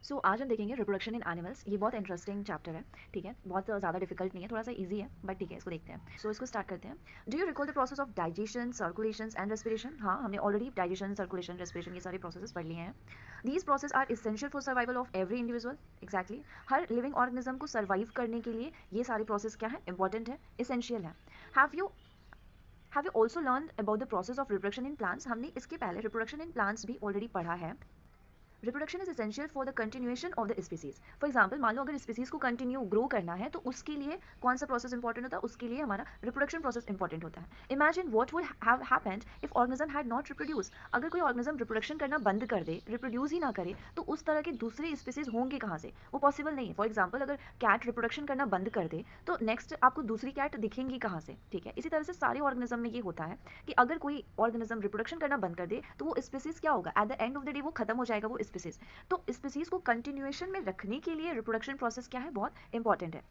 सो आज हम देखेंगे रिप्रोडक्शन इन एनिमल्स। ये बहुत इंटरेस्टिंग चैप्टर है, ठीक है, बहुत ज़्यादा डिफिकल्ट नहीं है, थोड़ा सा इजी है, बट ठीक है, इसको देखते हैं। सो इसको स्टार्ट करते हैं। Do you recall the process of digestion, circulation and respiration? हाँ, हमने ऑलरेडी डाइजेशन, सर्कुलेशन, रेस्पिरेशन ये सारे प्रोसेस पढ़ लिए हैं। These process are essential for survival of every individual. Exactly, हर लिविंग ऑर्गेनिज्म को सर्वाइव करने के लिए ये सारे प्रोसेस क्या है, इंपॉर्टेंट है, इसेंशियल है। Have you also learn about the process of reproduction in plants? हमने इसके पहले रिप्रोडक्शन इन प्लांट्स भी ऑलरेडी पढ़ा है। Reproduction is essential for the continuation of the species. For example, मान लो अगर स्पीसीज को कंटिन्यू ग्रो करना है तो उसके लिए कौन सा प्रोसेस इंपॉर्टेंट होता है? उसके लिए हमारा रिप्रोडक्शन प्रोसेस इंपॉर्टेंट होता है। Imagine what would have happened if organism had not reproduce. अगर कोई ऑर्गेनिज्म रिप्रोडक्शन करना बंद कर दे, रिप्रोड्यूस ही ना करे, तो उस तरह के दूसरे स्पीसीज होंगे कहाँ से? वो पॉसिबल नहीं है। फॉर एग्जाम्पल, अगर कैट रिप्रोडक्शन करना बंद कर दे तो नेक्स्ट आपको दूसरी कैट दिखेंगी कहाँ से? ठीक है, इसी तरह से सारे ऑर्गेनिज्म में ये होता है कि अगर कोई ऑर्गेनिज्म रिप्रोडक्शन करना बंद कर दे तो वो स्पीसीज क्या होगा? At the end of the day वो खत्म हो जाएगा वो स्पीसीज। तो स्पीसीज को कंटिन्यूएशन में रखने के लिए रिप्रोडक्शन प्रोसेस क्या है, बहुत इंपॉर्टेंट है।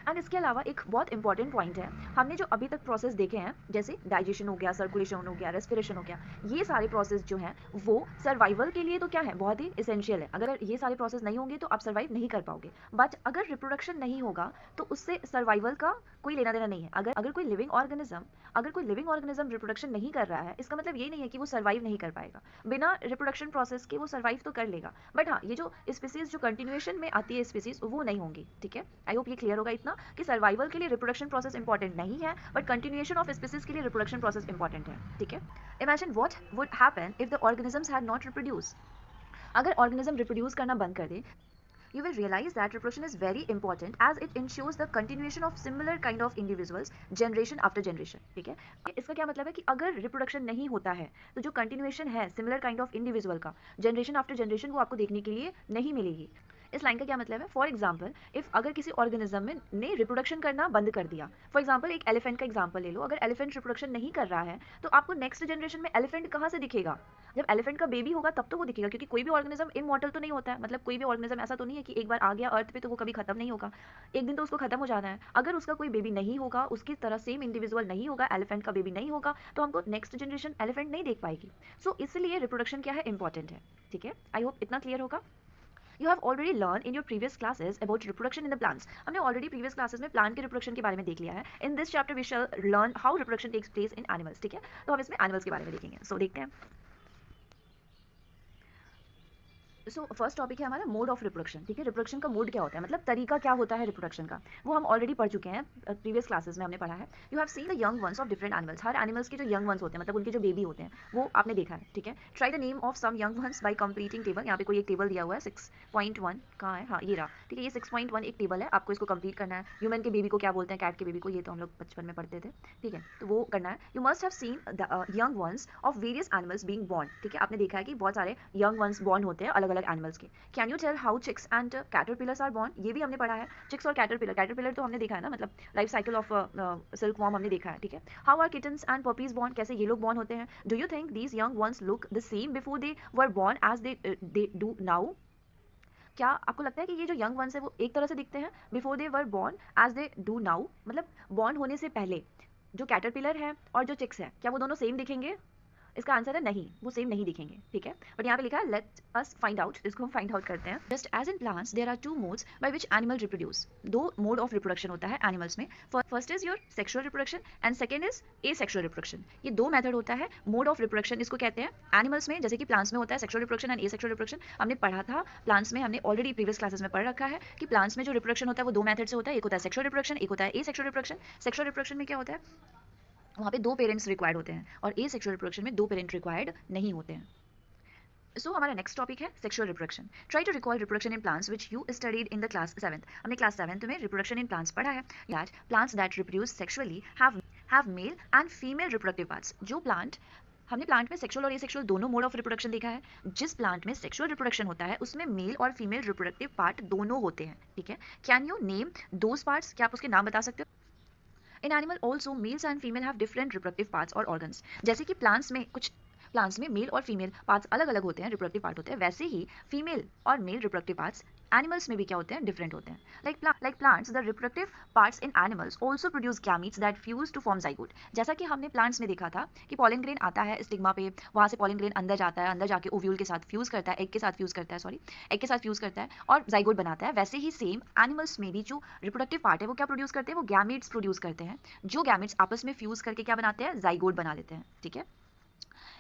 एंड इसके अलावा एक बहुत इंपॉर्टेंट पॉइंट है, हमने जो अभी तक प्रोसेस देखे हैं जैसे डाइजेशन हो गया, सर्कुलेशन हो गया, रेस्पिरेशन हो गया, ये सारे प्रोसेस जो हैं वो सर्वाइवल के लिए तो क्या है, बहुत ही इसेंशियल है। अगर ये सारे प्रोसेस नहीं होंगे तो आप सर्वाइव नहीं कर पाओगे। बट अगर रिप्रोडक्शन नहीं होगा तो उससे सर्वाइवल का कोई लेना देना नहीं है। अगर कोई लिविंग ऑर्गेनिज्म रिप्रोडक्शन नहीं कर रहा है, इसका मतलब ये नहीं है कि वो सर्वाइव नहीं कर पाएगा। बिना रिप्रोडक्शन प्रोसेस के वो सर्वाइव तो कर लेगा, बट हाँ, ये जो स्पीसीज जो कंटिन्यूएशन में आती है स्पीसीज, वो नहीं होंगी। ठीक है, आई होप ये क्लियर होगा इतना कि सर्वाइवल के लिए रिप्रोडक्शन प्रोसेस इंपॉर्टेंट नहीं है, बट कंटिन्यूएशन ऑफ स्पीसीज के लिए रिप्रोडक्शन प्रोसेस इंपॉर्टेंट है। ठीक है, imagine what would happen if the organisms had not reproduce. अगर ऑर्गेनिज्म रिप्रोड्यूस करना बंद कर दे, you will realize that reproduction is very important as it ensures the continuation of similar kind of individuals generation after generation। ठीक है, इसका क्या मतलब है कि अगर रिप्रोडक्शन नहीं होता है तो जो कंटिन्यूएशन है सिमिलर काइंड ऑफ इंडिविजुअल का जनरेशन आफ्टर जनरेशन वो आपको देखने के लिए नहीं मिलेगी। इस लाइन का क्या मतलब है? फॉर एग्जाम्पल, इफ अगर किसी ऑर्गेनिज्म ने रिप्रोडक्शन करना बंद कर दिया, फॉर एग्जाम्पल एक एलिफेंट का एग्जाम्पल ले लो, अगर एलिफेंट रिप्रोडक्शन नहीं कर रहा है तो आपको नेक्स्ट जनरेशन में एलिफेंट कहाँ से दिखेगा? जब एलिफेंट का बेबी होगा तब तो वो दिखेगा, क्योंकि कोई भी ऑर्गेनिज्म इमॉर्टल तो नहीं होता है। मतलब कोई भी ऑर्गेनिज्म ऐसा तो नहीं है कि एक बार आ गया अर्थ पे तो वो कभी खत्म नहीं होगा, एक दिन तो उसको खत्म हो जाना है। अगर उसका कोई बेबी नहीं होगा, उसकी तरह सेम इंडिविजुअल नहीं होगा, एलिफेंट का बेबी नहीं होगा, तो हमको नेक्स्ट जनरेशन एलिफेंट नहीं देख पाएगी। सो इसलिए रिप्रोडक्शन क्या है, इंपॉर्टेंट है। ठीक है, आई होप इतना क्लियर होगा। You have already learned in your previous classes about reproduction in the plants। हमने ऑलरेडी प्रीवियस क्लासेस में प्लांट के रिप्रोडक्शन के बारे में देख लिया है। In this chapter we shall learn how reproduction takes place in animals. ठीक है, तो हम इसमें एनिमल्स के बारे में देखेंगे। सो देखते हैं। सो फर्स्ट टॉपिक है हमारा मोड ऑफ रिप्रोडक्शन। ठीक है, रिप्रोडक्शन का मोड क्या होता है, मतलब तरीका क्या होता है रिप्रोडक्शन का, वो हम ऑलरेडी पढ़ चुके हैं, प्रीवियस क्लासेस में हमने पढ़ा है। You have seen the young ones of different animals. Her animals के जो यंग वंस होते हैं, मतलब उनके जो बेबी होते हैं, वो आपने देखा है। ठीक है, try the name of some young ones by completing table. यहाँ पे कोई एक टेबल दिया हुआ है 6.1, कहाँ है, हाँ ये रहा। ठीक है, ये 6.1 एक टेबल है, आपको इसको कंप्लीट करना है। ह्यूमन के बेबी को क्या बोलते हैं, कैट के बेबी को, ये तो हम लोग बचपन में पढ़ते थे। ठीक है, तो वो करना है। You must have seen the young ones of various animals being born. ठीक है, आपने देखा है कि बहुत सारे यंग वंस बॉर्न होते हैं अलग अलग एनिमल्स के। Can you tell how chicks and caterpillars are born? ये भी हमने पढ़ा है, चिक्स और कैटरपिलर तो हमने देखा है ना, मतलब life cycle of silk worm हमने देखा है। ठीक है, how are kittens and puppies born? कैसे ये लोग बॉर्न होते हैं? Do you think these young ones look the same before they were born as they do now? क्या आपको लगता है कि ये जो यंग वंस है वो एक तरह से दिखते हैं before they were born as they do now? मतलब बॉर्न होने से पहले जो कैटरपिलर है और जो चिक्स है, क्या वो दोनों सेम दिखेंगे? इसका आंसर है नहीं, वो सेम नहीं दिखेंगे। ठीक है, बट यहाँ पे लिखा है लेट अस फाइंड आउट, इसको हम फाइंड आउट करते हैं। Just as in plants there are two modes by which animal reproduce. दो मोड ऑफ रिप्रोडक्शन होता है एनिमल्स में। First is your sexual reproduction and second is asexual reproduction. ये दो मेथड होता है मोड ऑफ रिप्रोडक्शन, इसको कहते हैं एनिमल्स में। जैसे कि प्लांट्स में होता है sexual reproduction and asexual reproduction, हमने पढ़ा था प्लांट्स में, हमने ऑलरेडी प्रीवियस क्लासेस में पढ़ रखा है कि प्लांट्स में जो रिप्रोडक्शन होता है वो दो मेथड से होता है। एक होता है सेक्सुअल रिप्रोडक्शन, एक होता है एसेक्सुअल रिप्रोडक्शन। सेक्सुअल रिप्रोडक्शन में क्या होता है, वहाँ पे दो पेरेंट्स रिक्वायर्ड होते हैं, और एसेक्सुअल रिप्रोडक्शन में दो पेरेंट रिक्वायर्ड नहीं होते हैं। सो हमारा नेक्स्ट टॉपिक है sexual reproduction. Try to recall reproduction in plants which you studied in the class 7th। हमने क्लास 7th में रिप्रोडक्शन इन प्लांट्स पढ़ा है। That plants that reproduce sexually have male and female reproductive parts. जो plant, हमने plant में sexual और asexual दोनों mode of reproduction देखा है। जिस प्लांट में सेक्सुअल रिप्रोडक्शन होता है उसमें मेल और फीमेल रिप्रोडक्टिव पार्ट दोनों होते हैं। ठीक है, can you name those parts? क्या आप उसके नाम बता सकते हो? In animal also mails and female have different reproductive parts और ऑर्गन्स। जैसे कि प्लांट्स में कुछ प्लांट्स में मेल और फीमेल पार्ट्स अलग अलग होते हैं, रिप्रोडक्टिव पार्ट होते हैं, वैसे ही फीमेल और मेल रिप्रोडक्टिव पार्ट्स एनिमल्स में भी क्या होते हैं, डिफरेंट होते हैं. Like plants, the reproductive parts in animals also produce gametes that fuse to form zygote. जैसा कि हमने प्लांट्स में देखा था कि पॉलन ग्रेन आता है स्टिग्मा पे, वहाँ से पॉलन ग्रेन अंदर जाता है, अंदर जाके ओव्यूल के साथ फ्यूज करता है, एग के साथ फ्यूज करता है, सॉरी, एग के साथ फ्यूज करता है और जाइगोट बनाता है. वैसे ही सेम एनिमल्स में भी जो रिप्रोडक्टिव पार्ट है वो क्या प्रोड्यूस करते हैं, वो गैमीट्स प्रोड्यूस करते हैं, जो गैमीट्स आपस में फ्यूज करके क्या बनाते हैं, जाइगोट बना लेते हैं. ठीक है.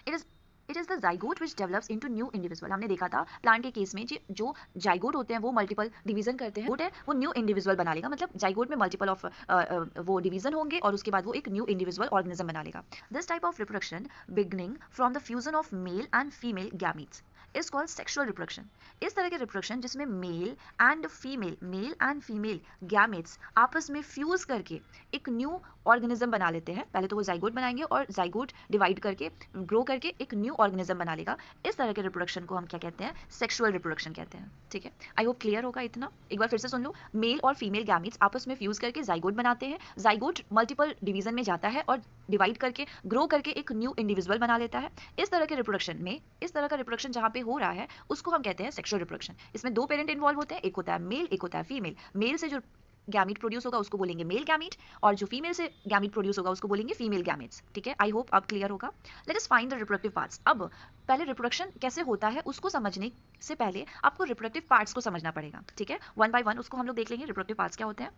It is it is the zygote which develops into new individual. हमने देखा था प्लांट के केस में जो जाइगोट होते हैं वो मल्टीपल डिवीजन करते हैं, गोट है वो न्यू इंडिविजुअल बना लेगा, मतलब जाइगोट में मल्टीपल ऑफ वो डिवीजन होंगे और उसके बाद वो एक न्यू इंडिविजुअल ऑर्गेनिज्म बना लेगा. This type of reproduction beginning from the fusion of male and female gametes is called sexual reproduction. इस तरह के रिप्रोडक्शन जिसमें मेल एंड फीमेल गैमेट्स आपस में फ्यूज करके एक न्यू ऑर्गेनिज्म बना लेते हैं. पहले तो वो जाइगोट बनाएंगे और जाइगोट डिवाइड करके ग्रो करके एक न्यू ऑर्गेनिज्म बना लेगा. इस तरह के रिप्रोडक्शन को हम क्या कहते हैं, सेक्सुअल रिप्रोडक्शन कहते हैं. ठीक है. आई होप क्लियर होगा इतना. एक बार फिर से सुन लो. मेल और फीमेल गैमेट्स आपस में फ्यूज करके जाइगोट बनाते हैं, जाइगोट मल्टीपल डिवीजन में जाता है और डिवाइड करके ग्रो करके एक न्यू इंडिविजुअल बना लेता है. इस तरह के रिप्रोडक्शन में, इस तरह का रिप्रोडक्शन जहाँ पे हो रहा है उसको हम कहते हैं सेक्सुअल रिप्रोडक्शन. इसमें दो पेरेंट इन्वॉल्व होते हैं, एक होता है मेल, एक होता है फीमेल. मेल से जो गैमीट प्रोड्यूस होगा उसको बोलेंगे मेल गैमीट और जो फीमेल से गैमीट प्रोड्यूस होगा उसको बोलेंगे फीमेल गैमेट्स. ठीक है. आई होप अब क्लियर होगा. Let us find the reproductive parts. अब पहले रिप्रोडक्शन कैसे होता है उसको समझने से पहले आपको रिप्रोडक्टिव पार्ट्स को समझना पड़ेगा. ठीक है. वन बाय वन उसको हम लोग देख लेंगे रिप्रोडक्टिव पार्ट्स क्या होते हैं.